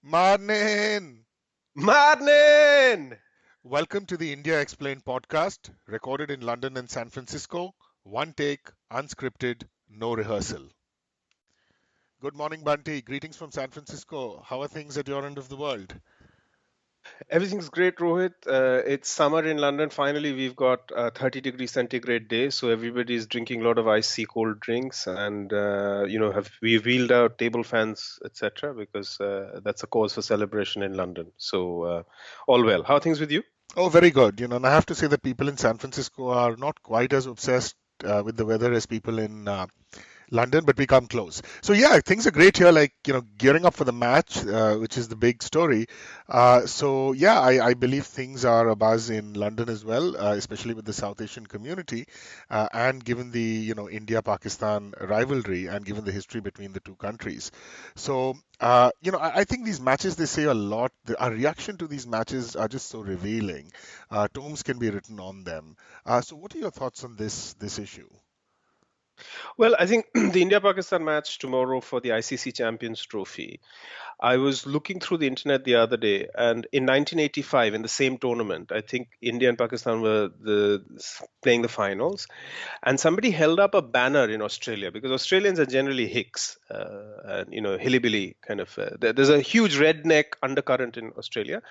Morning! Madman! Welcome to the India Explained podcast, recorded in London and San Francisco. One take, unscripted, no rehearsal. Good morning, Bunty. Greetings from San Francisco. How are things at your end of the world? Everything's great, Rohit. It's summer in London. Finally, we've got a 30-degree centigrade day, so everybody's drinking a lot of icy cold drinks, and have we wheeled out table fans, etc., because that's a cause for celebration in London. So all well. How are things with you? Oh, very good. And I have to say that people in San Francisco are not quite as obsessed with the weather as people in London, but we come close. So yeah, things are great here. Like gearing up for the match, which is the big story. So yeah, I believe things are abuzz in London as well, especially with the South Asian community, and given the India-Pakistan rivalry, and given the history between the two countries. So I think these matches they say a lot. Our reaction to these matches are just so revealing. Tomes can be written on them. So what are your thoughts on this issue? Well, I think the India-Pakistan match tomorrow for the ICC Champions Trophy. I was looking through the internet the other day, and in 1985, in the same tournament, I think India and Pakistan were playing the finals, and somebody held up a banner in Australia because Australians are generally hicks, and hillbilly kind of. There's a huge redneck undercurrent in Australia.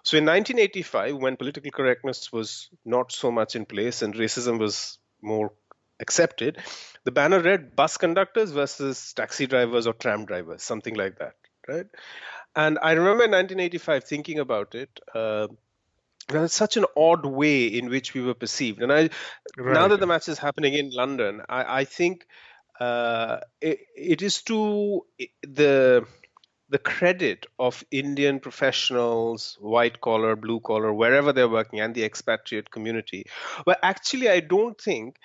So in 1985, when political correctness was not so much in place and racism was more accepted, the banner read "bus conductors versus taxi drivers or tram drivers," something like that, right? And I remember in 1985 thinking about it. That's such an odd way in which we were perceived. And now Right. that the match is happening in London, I think it is to the credit of Indian professionals, white collar, blue collar, wherever they're working, and the expatriate community. But actually, I don't think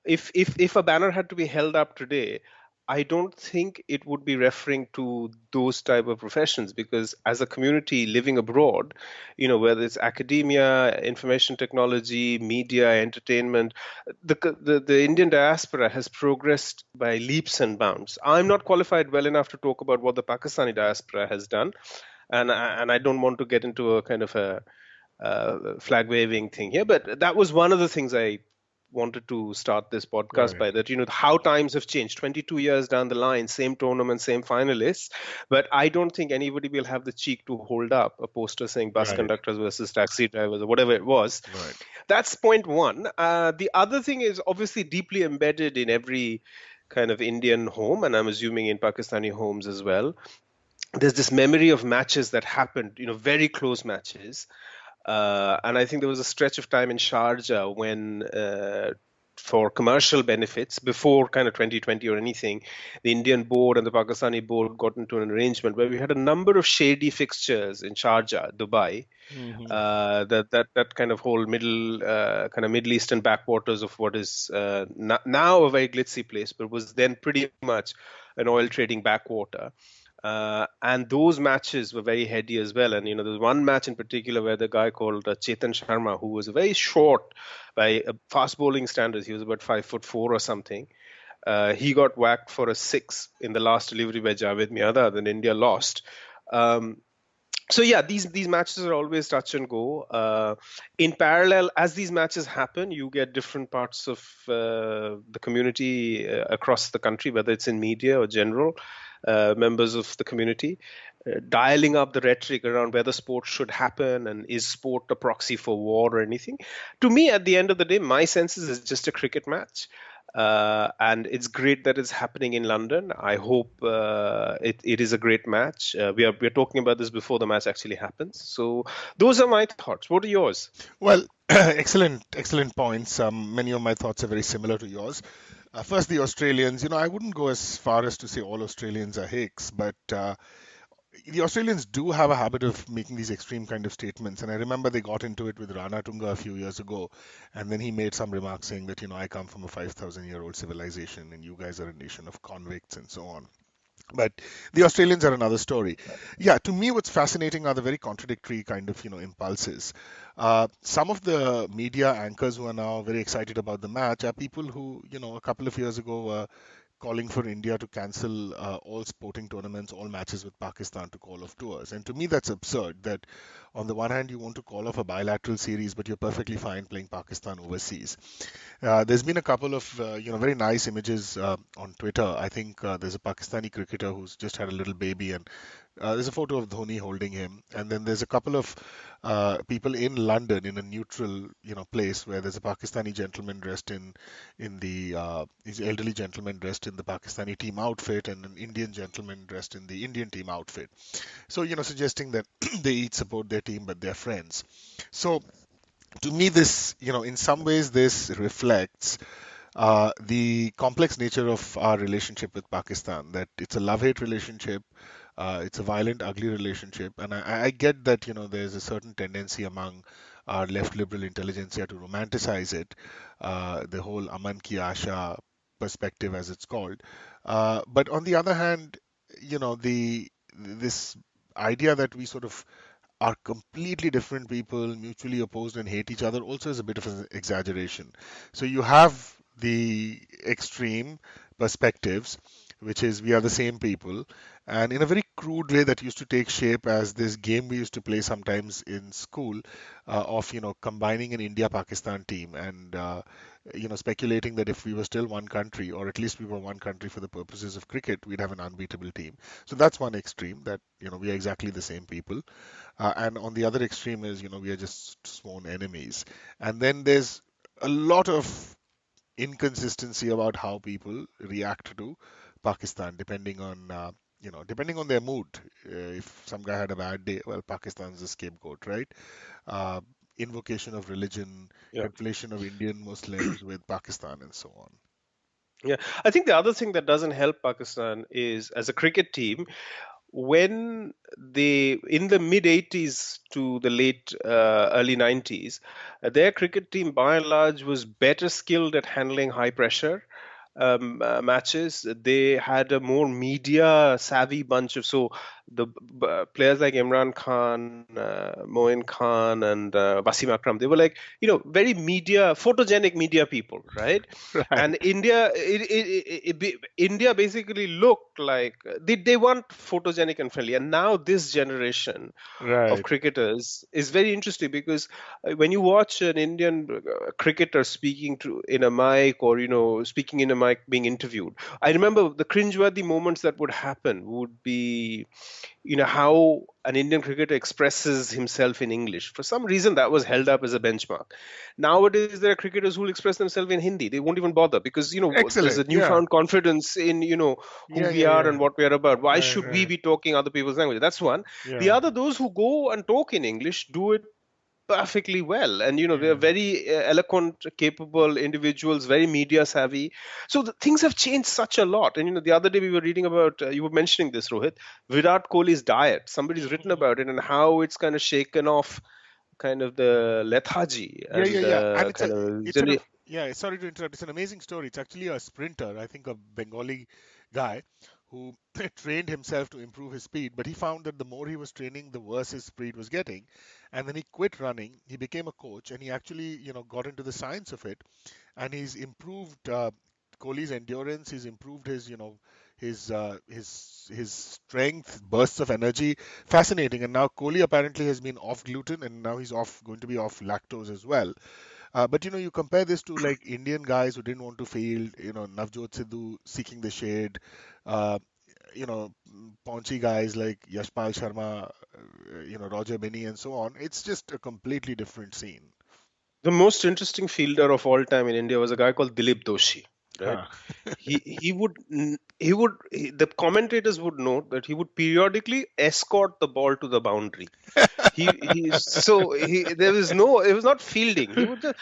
if a banner had to be held up today, I don't think it would be referring to those type of professions, because as a community living abroad, whether it's academia, information technology, media, entertainment, the Indian diaspora has progressed by leaps and bounds. I'm not qualified well enough to talk about what the Pakistani diaspora has done, and I don't want to get into a kind of a flag waving thing here, but that was one of the things I wanted to start this podcast Right. by, that how times have changed. 22 years down the line, same tournament, same finalists, but I don't think anybody will have the cheek to hold up a poster saying bus Right. conductors versus taxi drivers or whatever it was. Right. That's point one. The other thing is obviously deeply embedded in every kind of Indian home, and I'm assuming in Pakistani homes as well. There's this memory of matches that happened, very close matches, and I think there was a stretch of time in Sharjah when, for commercial benefits, before kind of 2020 or anything, the Indian board and the Pakistani board got into an arrangement where we had a number of shady fixtures in Sharjah, Dubai, Hmm. that kind of whole kind of Middle Eastern backwaters of what is now a very glitzy place, but was then pretty much an oil trading backwater. And those matches were very heady as well. And there's one match in particular where the guy called Chetan Sharma, who was very short by fast bowling standards, he was about 5'4" or something. He got whacked for a six in the last delivery by Javed Miada, then India lost. So yeah, these matches are always touch and go. In parallel, as these matches happen, you get different parts of the community across the country, whether it's in media or general members of the community, dialing up the rhetoric around whether sport should happen and is sport a proxy for war or anything. To me, at the end of the day, my sense is it's just a cricket match. And it's great that it's happening in London. I hope it is a great match. We're talking about this before the match actually happens. So those are my thoughts. What are yours? Well, excellent points. Many of my thoughts are very similar to yours. First, the Australians. I wouldn't go as far as to say all Australians are Hicks, but the Australians do have a habit of making these extreme kind of statements. And I remember they got into it with Rana Tunga a few years ago, and then he made some remarks saying that, I come from a 5,000-year-old civilization, and you guys are a nation of convicts, and so on. But the Australians are another story. Yeah, to me, what's fascinating are the very contradictory kind of, impulses. Some of the media anchors who are now very excited about the match are people who, a couple of years ago were calling for India to cancel all sporting tournaments, all matches with Pakistan to call off tours. And to me, that's absurd. That on the one hand, you want to call off a bilateral series, but you're perfectly fine playing Pakistan overseas. There's been a couple of very nice images on Twitter. I think there's a Pakistani cricketer who's just had a little baby, and there's a photo of Dhoni holding him. And then there's a couple of people in London in a neutral place where there's a Pakistani gentleman dressed in the he's an elderly gentleman dressed in the Pakistani team outfit, and an Indian gentleman dressed in the Indian team outfit. So suggesting that they each support their team, but they're friends. So to me, this, in some ways, this reflects the complex nature of our relationship with Pakistan, that it's a love-hate relationship, it's a violent, ugly relationship, and I get that, there's a certain tendency among our left liberal intelligentsia to romanticize it, the whole Aman Ki Asha perspective, as it's called. But on the other hand, this idea that we sort of are completely different people, mutually opposed and hate each other, also is a bit of an exaggeration. So you have the extreme perspectives, which is we are the same people, and in a very crude way that used to take shape as this game we used to play sometimes in school, of combining an India-Pakistan team, and speculating that if we were still one country, or at least we were one country for the purposes of cricket, we'd have an unbeatable team. So that's one extreme, that we are exactly the same people. And on the other extreme is, we are just sworn enemies. And then there's a lot of inconsistency about how people react to Pakistan, depending on their mood. If some guy had a bad day, well, Pakistan's the scapegoat, right? Uh, Invocation of religion, Yeah. conflation of Indian Muslims with Pakistan, and so on. Yeah, I think the other thing that doesn't help Pakistan is, as a cricket team, when they, in the mid 80s to the late early 90s, their cricket team by and large was better skilled at handling high pressure matches. They had a more media savvy bunch of, so the players like Imran Khan, Moin Khan, and Wasim Akram, they were like, very media, photogenic media people, right? Right, And India basically looked like they weren't photogenic and friendly. And now this generation of right. cricketers is very interesting, because when you watch an Indian cricketer speaking to in a mic, or speaking in a mic being interviewed, I remember the cringeworthy moments that would happen would be, how an Indian cricketer expresses himself in English. For some reason, that was held up as a benchmark. Nowadays, there are cricketers who will express themselves in Hindi. They won't even bother, because there's Excellent. a Yeah, newfound confidence in who yeah, we yeah, are yeah. and what we are about. Why Right, should we right. be talking other people's language? That's one. The Yeah, other, those who go and talk in English, do it perfectly well, and they're yeah. very eloquent, capable individuals, very media savvy. So things have changed such a lot. And the other day we were reading about, you were mentioning this, Rohit, Virat Kohli's diet. Somebody's written about it, and how it's kind of shaken off kind of the lethargy Yeah, yeah, and yeah. And it's a, kind of it's an, yeah, sorry to interrupt. It's an amazing story. It's actually a sprinter, I think a Bengali guy who trained himself to improve his speed, but he found that the more he was training, the worse his speed was getting. And then he quit running. He became a coach, and he actually, got into the science of it, and he's improved Kohli's endurance. He's improved his, his strength, bursts of energy. Fascinating. And now Kohli apparently has been off gluten, and now he's going to be off lactose as well. But you compare this to like Indian guys who didn't want to field, Navjot Sidhu seeking the shade, uh, paunchy guys like Yashpal Sharma, Roger Binney, and so on. It's just a completely different scene. the most interesting fielder of all time in India was a guy called Dilip Doshi, right? Huh. The commentators would note that he would periodically escort the ball to the boundary. There was no, it was not fielding. He would just,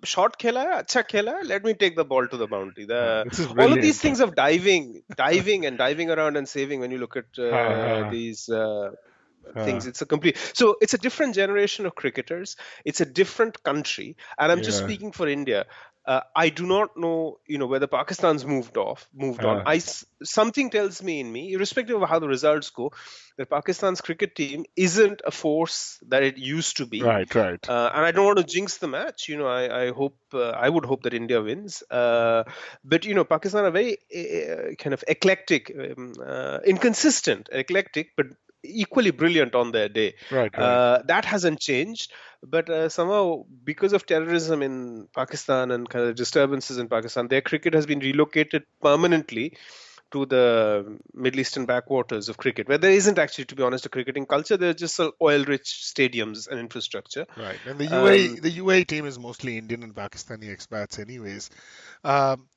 short khela hai, acha khela hai, let me take the ball to the boundary. This is All of these brilliant. things of diving and diving around and saving, when you look at Huh, these huh, things, it's a complete, so it's a different generation of cricketers. It's a different country, and I'm just yeah. speaking for India. I do not know, whether Pakistan's moved on. Something tells me in me, irrespective of how the results go, that Pakistan's cricket team isn't a force that it used to be. Right, right. And I don't want to jinx the match. I would hope that India wins. But Pakistan are very kind of eclectic, inconsistent, eclectic, but equally brilliant on their day. Right, right. That hasn't changed, but somehow because of terrorism in Pakistan and kind of disturbances in Pakistan, their cricket has been relocated permanently to the Middle Eastern backwaters of cricket, where there isn't actually, to be honest, a cricketing culture. There's just oil-rich stadiums and infrastructure. Right. And the Um, UAE team is mostly Indian and Pakistani expats, anyways. Um,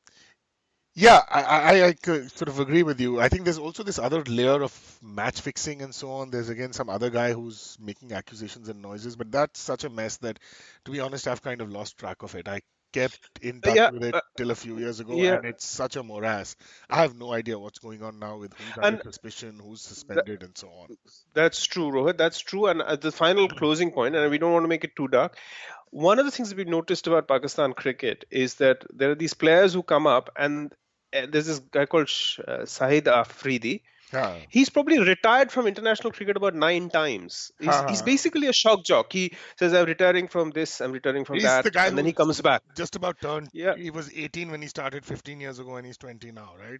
yeah, I sort of agree with you. I think there's also this other layer of match fixing and so on. There's again some other guy who's making accusations and noises, but that's such a mess that, to be honest, I've kind of lost track of it. I kept in touch yeah, with it till a few years ago, yeah, and it's such a morass. I have no idea what's going on now with who's under and suspicion, who's th- suspended, and so on. that's true, Rohit. That's true. And the final closing point, and we don't want to make it too dark. One of the things that we noticed about Pakistan cricket is that there are these players who come up, and there's this guy called Sahid Afridi. Yeah. He's probably retired from international cricket about 9 times. He's Ha. basically a shock jock. He says, "I'm retiring from this, I'm retiring from He's the that," guy and then he who's comes back. just about turned. Yeah, He was 18 when he started 15 years ago, and he's 20 now, right?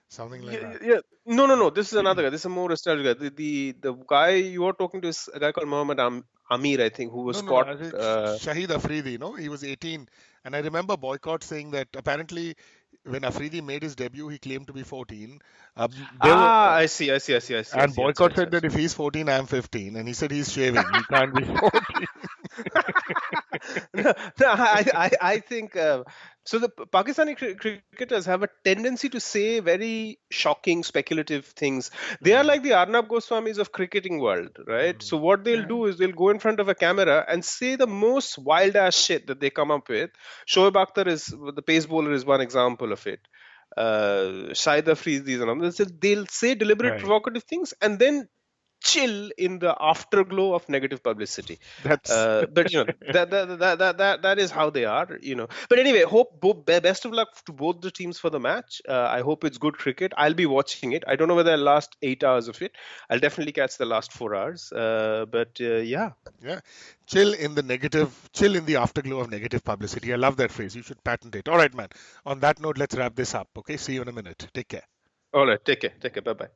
Something like yeah, that. yeah. No, no, no. This is another guy. This is a more established guy. The guy you are talking to is a guy called Mohammed Amir, I think, who No, was no, no. caught. I said Shahid Afridi, no? He was 18. And I remember Boycott saying that apparently when Afridi made his debut, he claimed to be 14. There were, I see, I see, I see, I see, I and see. That's right, Boycott that's said right. that if he's 14, I'm 15. And he said he's shaving. He can't be 14. No, no, I think so. The Pakistani cricketers have a tendency to say very shocking, speculative things. They are Mm, like the Arnab Goswamis of cricketing world, right? mm. So what they'll Yeah. do is they'll go in front of a camera and say the most wild ass shit that they come up with. Shoaib Akhtar is the pace bowler is one example of it. Shahid Afridi is another. They'll say deliberate, Right. provocative things and then chill in the afterglow of negative publicity. That's But that is how they are. But anyway, hope best of luck to both the teams for the match. I hope it's good cricket. I'll be watching it. I don't know whether I'll last 8 hours of it. I'll definitely catch the last 4 hours. But yeah. yeah. Chill in the afterglow of negative publicity. I love that phrase. You should patent it. All right, man. On that note, let's wrap this up. Okay. See you in a minute. Take care. All right. Take care. Take care. Bye bye.